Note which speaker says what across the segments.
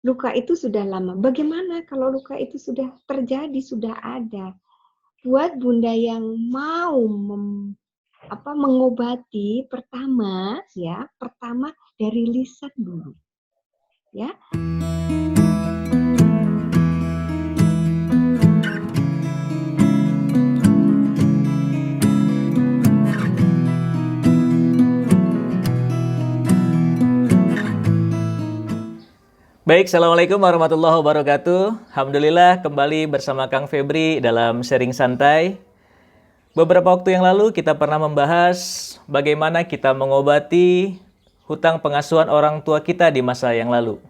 Speaker 1: luka itu sudah lama. Bagaimana kalau luka itu sudah terjadi, sudah ada? Buat Bunda yang mau mengobati, pertama dari lisan dulu, ya.
Speaker 2: Baik, Assalamualaikum warahmatullahi wabarakatuh. Alhamdulillah kembali bersama Kang Febri dalam sharing santai. Beberapa waktu yang lalu kita pernah membahas bagaimana kita mengobati hutang pengasuhan orang tua kita di masa yang lalu.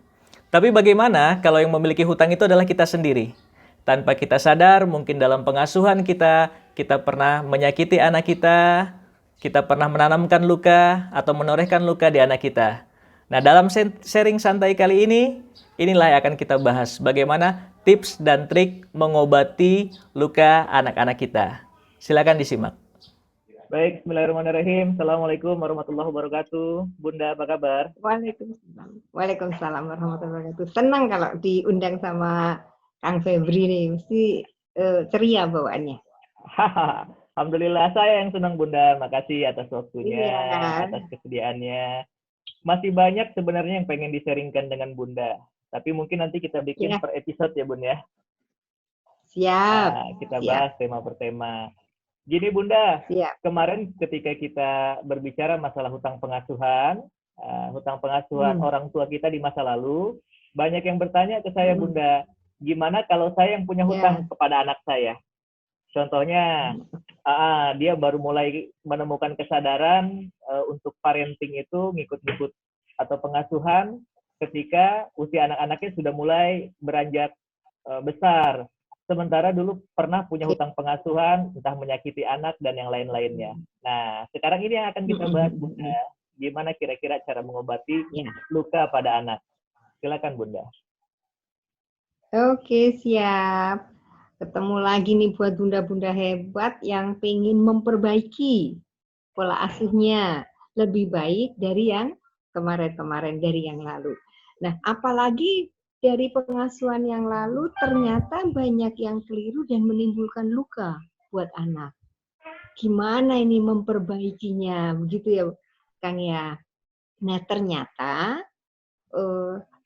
Speaker 2: Tapi bagaimana kalau yang memiliki hutang itu adalah kita sendiri? Tanpa kita sadar, mungkin dalam pengasuhan kita pernah menyakiti anak kita pernah menanamkan luka atau menorehkan luka di anak kita. Nah, dalam sharing santai kali ini, inilah yang akan kita bahas. Bagaimana tips dan trik mengobati luka anak-anak kita. Silakan disimak.
Speaker 3: Baik, bismillahirrahmanirrahim. Assalamualaikum warahmatullahi wabarakatuh. Bunda, apa kabar?
Speaker 1: Waalaikumsalam. Waalaikumsalam warahmatullahi wabarakatuh. Senang kalau diundang sama Kang Febri nih, mesti ceria bawaannya.
Speaker 3: Alhamdulillah, saya yang senang Bunda. Makasih atas waktunya,
Speaker 1: Iya.
Speaker 3: atas kesediaannya. Masih banyak sebenarnya yang pengen di-sharingkan dengan Bunda. Tapi mungkin nanti kita bikin
Speaker 1: Ya,
Speaker 3: per episode ya Bun ya.
Speaker 1: siap.
Speaker 3: Kita
Speaker 1: Siap.
Speaker 3: bahas tema per tema. Gini Bunda,
Speaker 1: Siap.
Speaker 3: kemarin ketika kita berbicara masalah hutang pengasuhan orang tua kita di masa lalu, banyak yang bertanya ke saya Bunda, gimana kalau saya yang punya hutang kepada anak saya? Contohnya, dia baru mulai menemukan kesadaran untuk parenting itu ngikut-ngikut atau pengasuhan ketika usia anak-anaknya sudah mulai beranjak besar. Sementara dulu pernah punya hutang pengasuhan, entah menyakiti anak dan yang lain-lainnya. Nah, sekarang ini yang akan kita bahas, Bunda. Gimana kira-kira cara mengobati luka pada anak? Silakan, Bunda.
Speaker 1: Oke, siap. Ketemu lagi nih buat bunda-bunda hebat yang pengen memperbaiki pola asuhnya lebih baik dari yang kemarin-kemarin, dari yang lalu. Nah, apalagi dari pengasuhan yang lalu ternyata banyak yang keliru dan menimbulkan luka buat anak. Gimana ini memperbaikinya, begitu ya, Kang ya. Nah, ternyata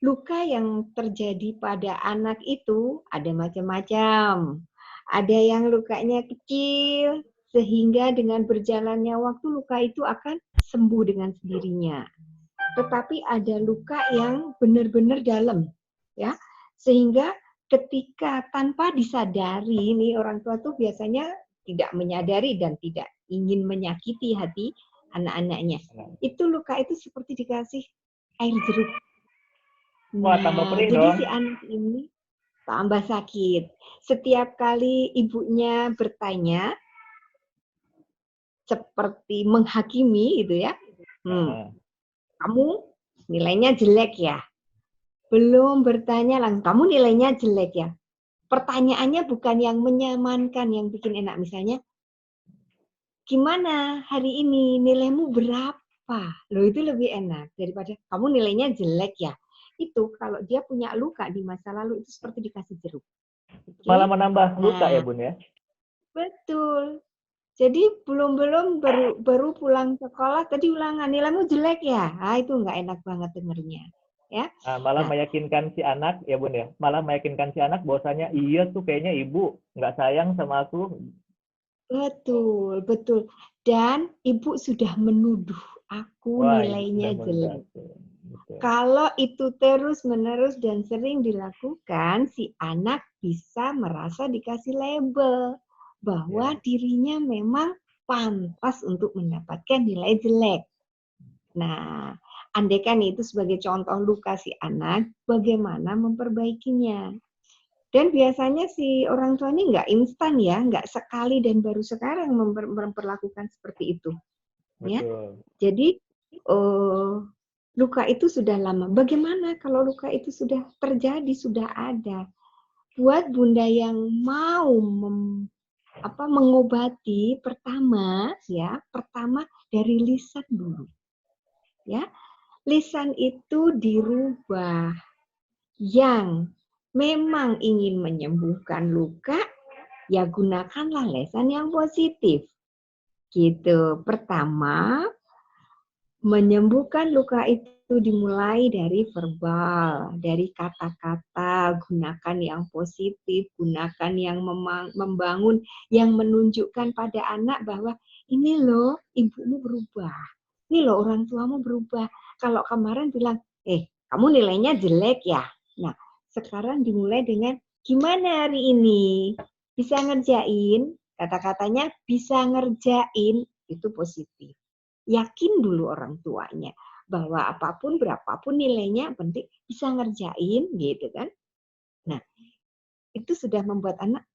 Speaker 1: luka yang terjadi pada anak itu ada macam-macam. Ada yang lukanya kecil, sehingga dengan berjalannya waktu luka itu akan sembuh dengan sendirinya. Tetapi ada luka yang benar-benar dalam, ya, sehingga ketika tanpa disadari, ini orang tua tuh biasanya tidak menyadari dan tidak ingin menyakiti hati anak-anaknya. Itu luka itu seperti dikasih air jeruk.
Speaker 3: Wah, tambah perih
Speaker 1: Jadi
Speaker 3: dong.
Speaker 1: si anak ini tambah sakit. Setiap kali ibunya bertanya, seperti menghakimi gitu ya, kamu nilainya jelek ya? Belum bertanya langsung, kamu nilainya jelek ya? Pertanyaannya bukan yang menyamankan, yang bikin enak. Misalnya, gimana hari ini, nilaimu berapa? Loh itu lebih enak daripada kamu nilainya jelek ya? Itu kalau dia punya luka di masa lalu itu seperti dikasih jeruk. Okay?
Speaker 3: Malah menambah luka ya Bun ya?
Speaker 1: Betul. Jadi belum baru pulang sekolah tadi ulangan nilaimu jelek ya, itu nggak enak banget dengernya, ya.
Speaker 3: Malah meyakinkan si anak ya Bun ya, malah meyakinkan si anak bahwasanya iya tuh kayaknya ibu nggak sayang sama aku.
Speaker 1: Betul, betul. Dan ibu sudah menuduh aku nilainya jelek. Kalau itu terus-menerus dan sering dilakukan, si anak bisa merasa dikasih label bahwa dirinya memang pantas untuk mendapatkan nilai jelek. Nah, andaikan itu sebagai contoh luka si anak, bagaimana memperbaikinya? Dan biasanya si orang tua ini nggak instan ya, nggak sekali dan baru sekarang memperlakukan seperti itu. Ya, jadi luka itu sudah lama. Bagaimana kalau luka itu sudah terjadi, sudah ada? Buat bunda yang mau mengobati, pertama dari lisan dulu. Ya, lisan itu dirubah. yang memang ingin menyembuhkan luka, ya gunakanlah lesan yang positif. Gitu. Pertama, menyembuhkan luka itu dimulai dari verbal, dari kata-kata, gunakan yang positif, gunakan yang membangun, yang menunjukkan pada anak bahwa ini loh ibumu berubah, ini loh orang tuamu berubah. Kalau kemarin bilang, kamu nilainya jelek ya. Nah, sekarang dimulai dengan gimana hari ini? Bisa ngerjain? Kata-katanya bisa ngerjain, itu positif. Yakin dulu orang tuanya bahwa apapun berapapun nilainya penting bisa ngerjain gitu kan. Nah, itu sudah membuat anak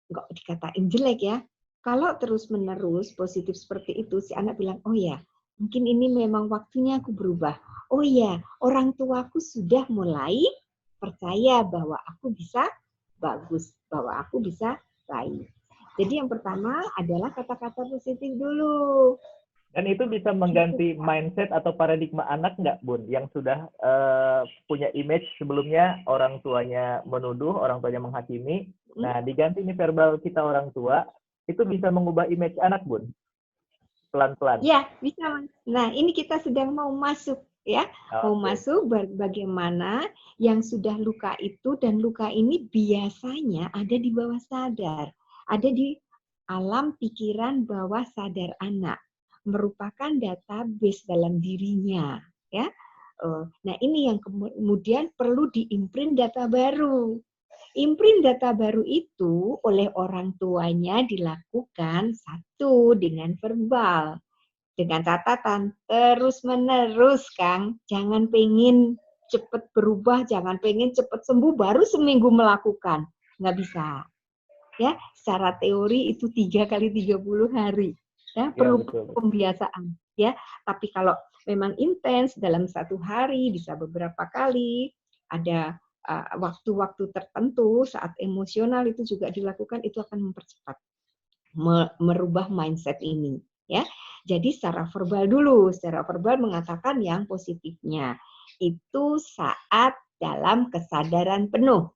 Speaker 1: nggak dikatain jelek ya. Kalau terus-menerus positif seperti itu, si anak bilang, oh ya, mungkin ini memang waktunya aku berubah. Oh ya, orang tuaku sudah mulai percaya bahwa aku bisa bagus, bahwa aku bisa baik. Jadi yang pertama adalah kata-kata positif dulu.
Speaker 3: Dan itu bisa mengganti mindset atau paradigma anak nggak, Bun? Yang sudah punya image sebelumnya orang tuanya menuduh, orang tuanya menghakimi. Nah, diganti ini verbal kita orang tua, itu bisa mengubah image anak, Bun? Pelan-pelan.
Speaker 1: Ya, bisa. Nah, ini kita sedang mau masuk ya. Mau masuk bagaimana yang sudah luka itu, dan luka ini biasanya ada di bawah sadar. Ada di alam pikiran bawah sadar anak. Merupakan database dalam dirinya, ya. Nah, ini yang kemudian perlu diimprint data baru. Imprint data baru itu oleh orang tuanya dilakukan satu dengan verbal, dengan catatan terus-menerus, Kang. Jangan pengen cepat berubah, jangan pengen cepat sembuh baru seminggu melakukan. Nggak bisa. Ya, secara teori itu 3 kali 30 hari. Ya, perlu pembiasaan. Ya, tapi kalau memang intens dalam satu hari bisa beberapa kali, ada waktu-waktu tertentu saat emosional itu juga dilakukan, itu akan mempercepat merubah mindset ini. Ya, jadi secara verbal dulu, secara verbal mengatakan yang positifnya. Itu saat dalam kesadaran penuh.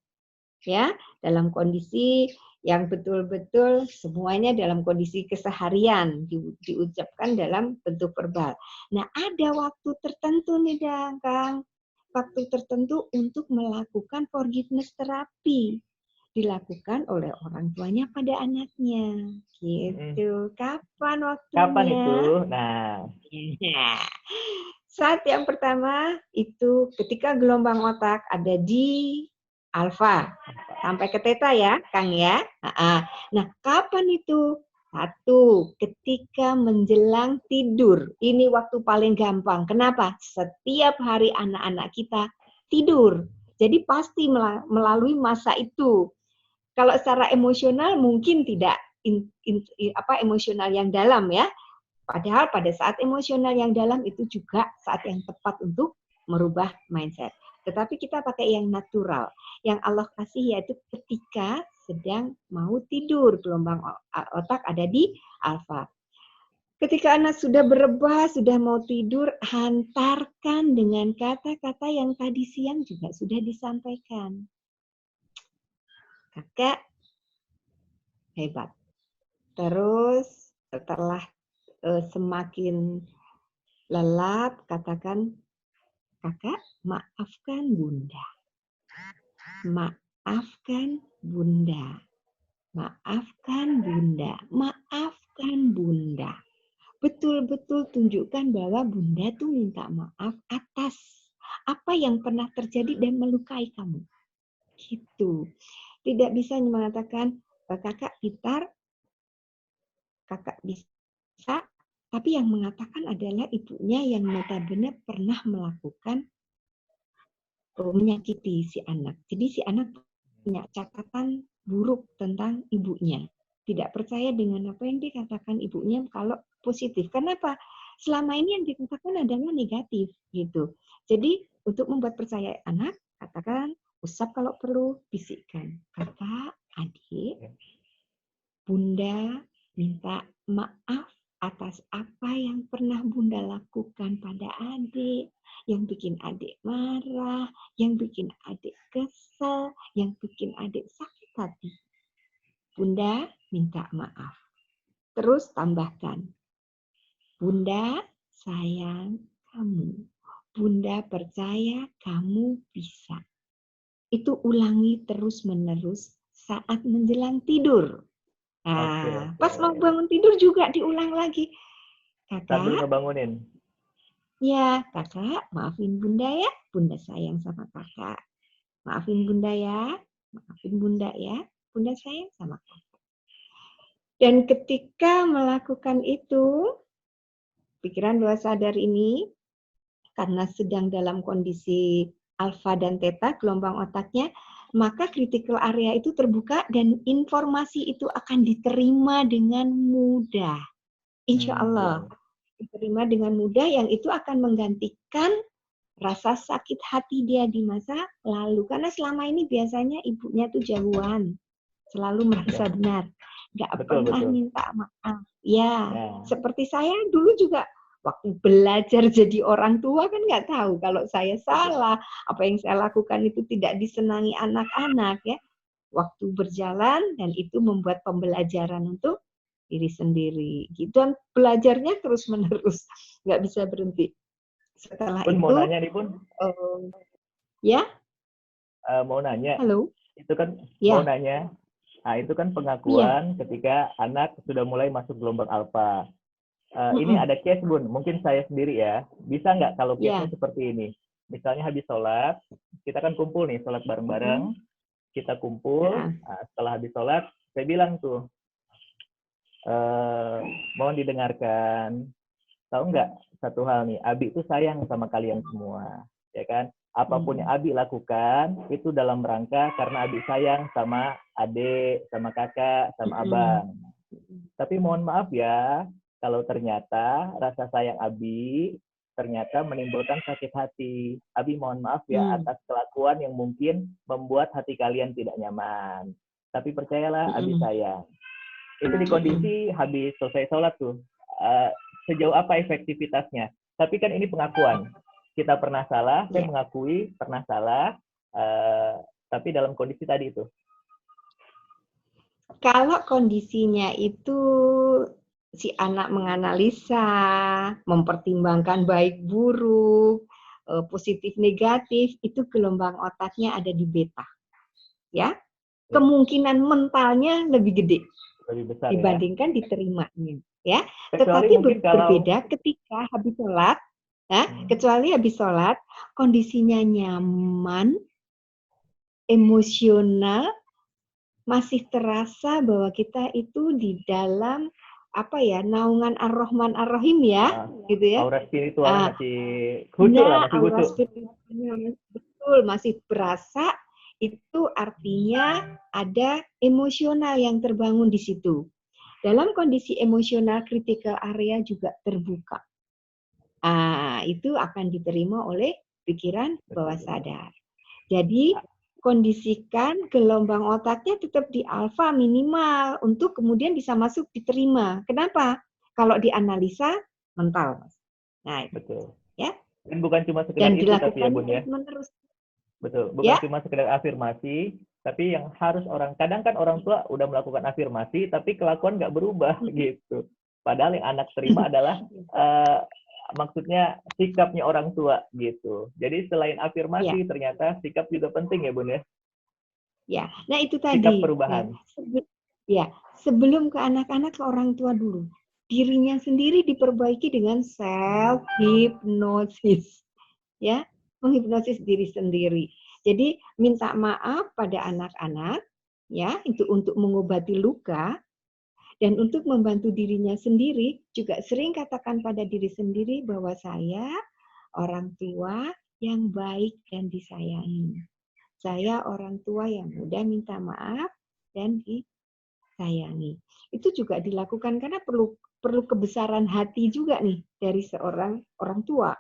Speaker 1: Ya, dalam kondisi yang betul-betul semuanya dalam kondisi keseharian diucapkan dalam bentuk verbal. Nah, ada waktu tertentu nih, Kang. Waktu tertentu untuk melakukan forgiveness terapi. Dilakukan oleh orang tuanya pada anaknya. Gitu. Kapan waktunya?
Speaker 3: Kapan itu? Nah.
Speaker 1: Saat yang pertama itu ketika gelombang otak ada di alfa sampai ke theta ya, Kang ya. Nah, kapan itu? Satu, ketika menjelang tidur. Ini waktu paling gampang. Kenapa? Setiap hari anak-anak kita tidur. Jadi pasti melalui masa itu. Kalau secara emosional mungkin tidak emosional yang dalam ya. Padahal pada saat emosional yang dalam itu juga saat yang tepat untuk merubah mindset. Tetapi kita pakai yang natural. Yang Allah kasih yaitu ketika sedang mau tidur. Gelombang otak ada di alfa. Ketika anak sudah berebah, sudah mau tidur, hantarkan dengan kata-kata yang tadi siang juga sudah disampaikan. Kakak hebat. Terus setelah semakin lelap, katakan, kakak, maafkan bunda. Maafkan bunda. Maafkan bunda. Maafkan bunda. Betul-betul tunjukkan bahwa bunda tuh minta maaf atas apa yang pernah terjadi dan melukai kamu. Gitu. Tidak bisa mengatakan, kakak pintar, kakak bisa, tapi yang mengatakan adalah ibunya yang notabene pernah melakukan menyakiti si anak. Jadi si anak punya catatan buruk tentang ibunya. Tidak percaya dengan apa yang dikatakan ibunya kalau positif. Kenapa? Selama ini yang dikatakan adalah negatif gitu. Jadi untuk membuat percaya anak, katakan, usap kalau perlu, bisikkan. Kakak, adik, bunda minta maaf atas apa yang pernah Bunda lakukan pada adik, yang bikin adik marah, yang bikin adik kesel, yang bikin adik sakit hati. Bunda minta maaf. Terus tambahkan, Bunda sayang kamu. Bunda percaya kamu bisa. Itu ulangi terus-menerus saat menjelang tidur. Nah, pas mau bangun tidur juga diulang lagi.
Speaker 3: Sambil
Speaker 1: Kakak,
Speaker 3: ngebangunin.
Speaker 1: ya kakak, maafin Bunda ya. Bunda sayang sama kakak. Maafin Bunda ya. Maafin Bunda ya. Bunda sayang sama kakak. Dan ketika melakukan itu, pikiran bawah sadar ini, karena sedang dalam kondisi alfa dan theta, gelombang otaknya, maka critical area itu terbuka dan informasi itu akan diterima dengan mudah. Insya Allah diterima dengan mudah, yang itu akan menggantikan rasa sakit hati dia di masa lalu. Karena selama ini biasanya ibunya tuh jauhan, selalu merasa benar, nggak pernah minta maaf. Ya, seperti saya dulu juga waktu belajar jadi orang tua kan nggak tahu kalau saya salah, apa yang saya lakukan itu tidak disenangi anak-anak ya. Waktu berjalan dan itu membuat pembelajaran untuk diri sendiri. Gitu, dan belajarnya terus menerus, nggak bisa berhenti. Setelah
Speaker 3: Pun
Speaker 1: itu,
Speaker 3: mau nanya nih Pun.
Speaker 1: Ya.
Speaker 3: Mau nanya.
Speaker 1: Halo.
Speaker 3: Itu kan
Speaker 1: Ya.
Speaker 3: mau nanya. Nah, itu kan pengakuan ketika anak sudah mulai masuk gelombang alfa. Ini ada case Bun, mungkin saya sendiri ya. Bisa nggak kalau case-nya seperti ini? Misalnya habis sholat, kita kan kumpul nih, sholat bareng-bareng. Kita kumpul, setelah habis sholat, saya bilang tuh, mohon didengarkan. Tahu nggak satu hal nih, Abi itu sayang sama kalian semua, ya kan? Apapun yang Abi lakukan, itu dalam rangka karena Abi sayang sama adik, sama kakak, sama abang. Tapi mohon maaf ya, kalau ternyata rasa sayang Abi ternyata menimbulkan sakit hati. Abi mohon maaf ya atas kelakuan yang mungkin membuat hati kalian tidak nyaman. Tapi percayalah, Abi sayang. Itu di kondisi habis selesai sholat tuh. Sejauh apa efektivitasnya? Tapi kan ini pengakuan. Kita pernah salah, saya mengakui pernah salah, tapi dalam kondisi tadi itu.
Speaker 1: Kalau kondisinya itu si anak menganalisa, mempertimbangkan baik buruk, positif negatif, itu gelombang otaknya ada di beta. Ya, kemungkinan mentalnya lebih gede dibandingkan diterimanya. Ya, tetapi berbeda ketika habis sholat. Kecuali habis sholat, kondisinya nyaman, emosional, masih terasa bahwa kita itu di dalam naungan Ar-Rahman Ar-Rahim ya, gitu ya.
Speaker 3: Aura spiritual masih khusyuk lah, masih
Speaker 1: aura spiritualnya betul masih berasa, itu artinya ada emosional yang terbangun di situ. Dalam kondisi emosional, critical area juga terbuka. Itu akan diterima oleh pikiran bawah sadar. Jadi kondisikan gelombang otaknya tetap di alfa minimal untuk kemudian bisa masuk diterima. Kenapa? Kalau dianalisa mental, Mas. Nah,
Speaker 3: betul.
Speaker 1: Ya.
Speaker 3: Dan bukan cuma sekedar itu tapi ya Bun ya.
Speaker 1: Menerus.
Speaker 3: Betul. Bukan cuma sekedar afirmasi, tapi yang harus kadang kan orang tua udah melakukan afirmasi tapi kelakuan nggak berubah gitu. Padahal yang anak terima adalah maksudnya sikapnya orang tua gitu. Jadi selain afirmasi ternyata sikap juga penting ya Bun ya.
Speaker 1: Ya, nah itu tadi.
Speaker 3: Sikap perubahan.
Speaker 1: Sebelum ke anak-anak ke orang tua dulu. Dirinya sendiri diperbaiki dengan self hipnosis. Ya, menghipnosis diri sendiri. Jadi minta maaf pada anak-anak ya, itu untuk mengobati luka. Dan untuk membantu dirinya sendiri, juga sering katakan pada diri sendiri bahwa saya orang tua yang baik dan disayangi. Saya orang tua yang mudah minta maaf dan disayangi. Itu juga dilakukan karena perlu kebesaran hati juga nih dari seorang orang tua.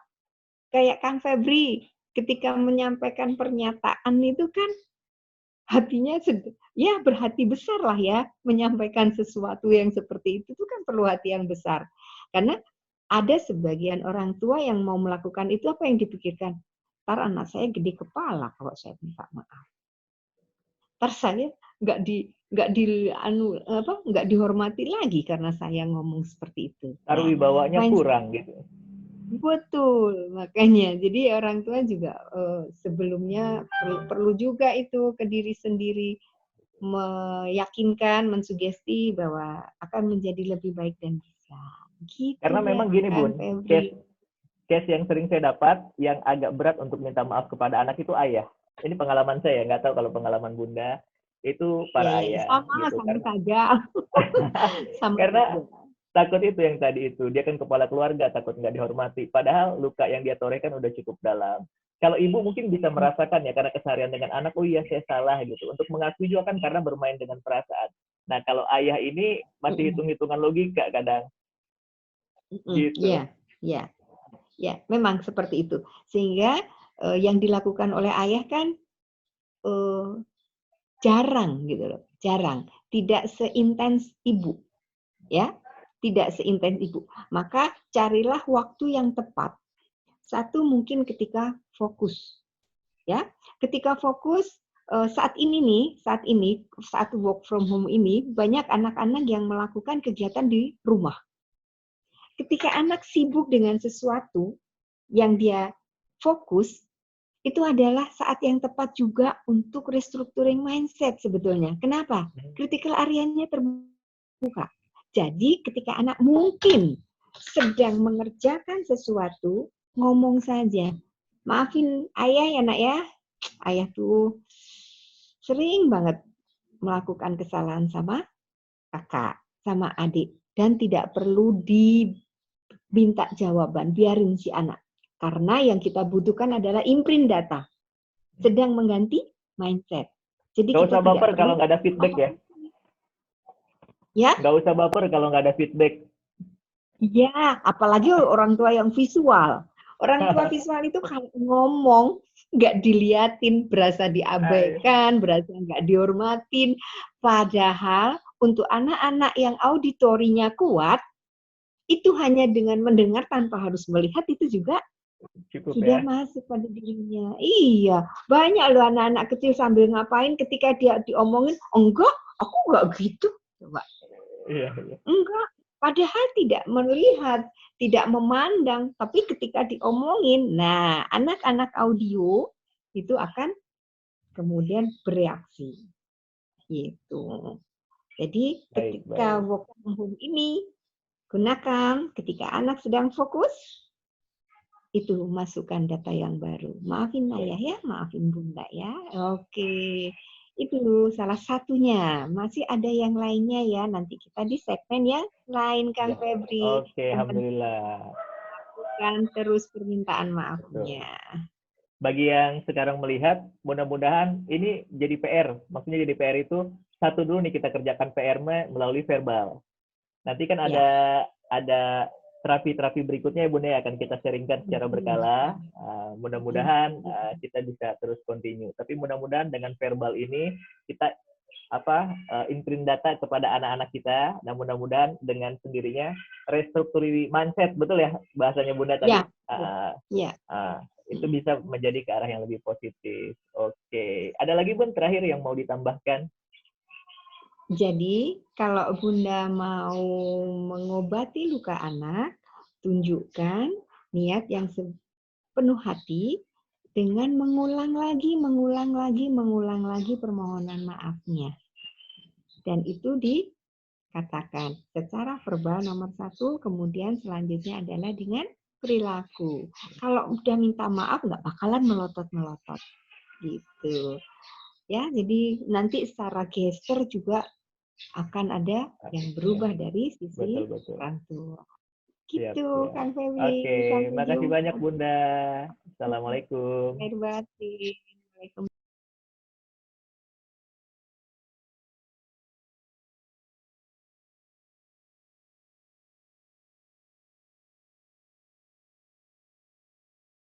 Speaker 1: Kayak Kang Febri ketika menyampaikan pernyataan itu kan hatinya berhati besar lah ya, menyampaikan sesuatu yang seperti itu kan perlu hati yang besar. Karena ada sebagian orang tua yang mau melakukan itu, apa yang dipikirkan? Ntar anak saya gede kepala kalau saya minta maaf. Ntar saya nggak dihormati lagi karena saya ngomong seperti itu.
Speaker 3: Taruh
Speaker 1: Nah,
Speaker 3: wibawanya kurang gitu.
Speaker 1: betul, makanya jadi orang tua juga sebelumnya perlu juga itu ke diri sendiri, meyakinkan, mensugesti bahwa akan menjadi lebih baik dan bisa. Gitu
Speaker 3: Karena
Speaker 1: ya,
Speaker 3: memang gini
Speaker 1: Kang
Speaker 3: Bun,
Speaker 1: Febri.
Speaker 3: case yang sering saya dapat yang agak berat untuk minta maaf kepada anak itu ayah. Ini pengalaman saya, nggak tahu kalau pengalaman Bunda itu para
Speaker 1: Ya,
Speaker 3: ayah
Speaker 1: sama
Speaker 3: gitu.
Speaker 1: saja. Sama
Speaker 3: Karena
Speaker 1: saja.
Speaker 3: takut itu yang tadi itu, dia kan kepala keluarga, takut nggak dihormati. Padahal luka yang dia torehkan udah cukup dalam. Kalau ibu mungkin bisa merasakan ya, karena keseharian dengan anak, oh iya saya salah gitu. Untuk mengakui juga kan karena bermain dengan perasaan. Nah kalau ayah ini masih hitung-hitungan logika kadang. Gitu.
Speaker 1: Iya, iya. Ya, memang seperti itu. Sehingga yang dilakukan oleh ayah kan jarang gitu loh, jarang. Tidak seintens ibu, ya, tidak seintens ibu. Maka carilah waktu yang tepat. Satu mungkin ketika fokus, ya. Ketika fokus saat ini saat work from home ini banyak anak-anak yang melakukan kegiatan di rumah. Ketika anak sibuk dengan sesuatu yang dia fokus, itu adalah saat yang tepat juga untuk restructuring mindset sebetulnya. Kenapa? Critical area-nya terbuka. Jadi ketika anak mungkin sedang mengerjakan sesuatu, ngomong saja, maafin ayah ya nak ya, ayah tuh sering banget melakukan kesalahan sama kakak, sama adik, dan tidak perlu diminta jawaban, biarin si anak. Karena yang kita butuhkan adalah imprint data, sedang mengganti mindset. Jadi
Speaker 3: Gak
Speaker 1: kita
Speaker 3: usah baper
Speaker 1: tidak
Speaker 3: kalau
Speaker 1: perlu
Speaker 3: nggak ada feedback ya.
Speaker 1: Ya,
Speaker 3: Gak usah baper kalau nggak ada feedback.
Speaker 1: iya, apalagi orang tua yang visual. Orang tua visual itu kalau ngomong nggak diliatin, berasa diabaikan, berasa nggak dihormatin. Padahal untuk anak-anak yang auditorinya kuat, itu hanya dengan mendengar tanpa harus melihat itu juga
Speaker 3: Cukup
Speaker 1: sudah
Speaker 3: ya.
Speaker 1: masuk pada dirinya. Iya, banyak loh anak-anak kecil sambil ngapain ketika dia diomongin, enggak, aku enggak gitu. Coba.
Speaker 3: Iya, iya.
Speaker 1: Enggak, padahal tidak melihat, tidak memandang, tapi ketika diomongin, nah anak-anak audio itu akan kemudian bereaksi. Gitu. Jadi ketika work from home ini, gunakan ketika anak sedang fokus, itu masukkan data yang baru. Maafin ayah ya, maafin bunda ya. Oke, itu salah satunya. Masih ada yang lainnya ya. Nanti kita di segmen yang lain, Kang Febri.
Speaker 3: Oke, alhamdulillah.
Speaker 1: Lakukan terus permintaan maafnya.
Speaker 3: Bagi yang sekarang melihat, mudah-mudahan ini jadi PR. Maksudnya jadi PR itu satu dulu nih kita kerjakan PR-nya melalui verbal. Nanti kan ada terapi-terapi berikutnya ya Bunda ya, akan kita sharingkan secara berkala. Mudah-mudahan kita bisa terus continue. Tapi mudah-mudahan dengan verbal ini kita imprint data kepada anak-anak kita. Dan mudah-mudahan dengan sendirinya restrukturasi mindset, betul ya bahasanya Bunda tadi. Itu bisa menjadi ke arah yang lebih positif. Oke, ada lagi Bun terakhir yang mau ditambahkan?
Speaker 1: Jadi, kalau Bunda mau mengobati luka anak, tunjukkan niat yang sepenuh hati dengan mengulang lagi permohonan maafnya. Dan itu dikatakan secara verbal nomor 1, kemudian selanjutnya adalah dengan perilaku. Kalau udah minta maaf, nggak bakalan melotot-melotot. Gitu. Ya, jadi nanti secara gesture juga akan ada yang berubah dari sisi orang tua. Gitu, Kang Febri.
Speaker 3: Oke, makasih banyak Bunda. Assalamualaikum.
Speaker 1: Terima kasih.